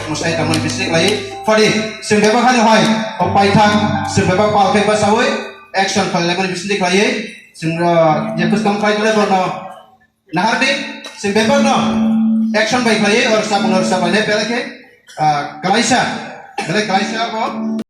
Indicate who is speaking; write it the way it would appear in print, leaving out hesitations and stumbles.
Speaker 1: musai tamun bisik lai fadi sing beba khani hoi opai thang sing beba pal ke pasawai action fal lemon bisik lai sing je kus kam khai kole borno nahar di sing beba no action baik lai or sa punor sa pale pele ke kalaisa ko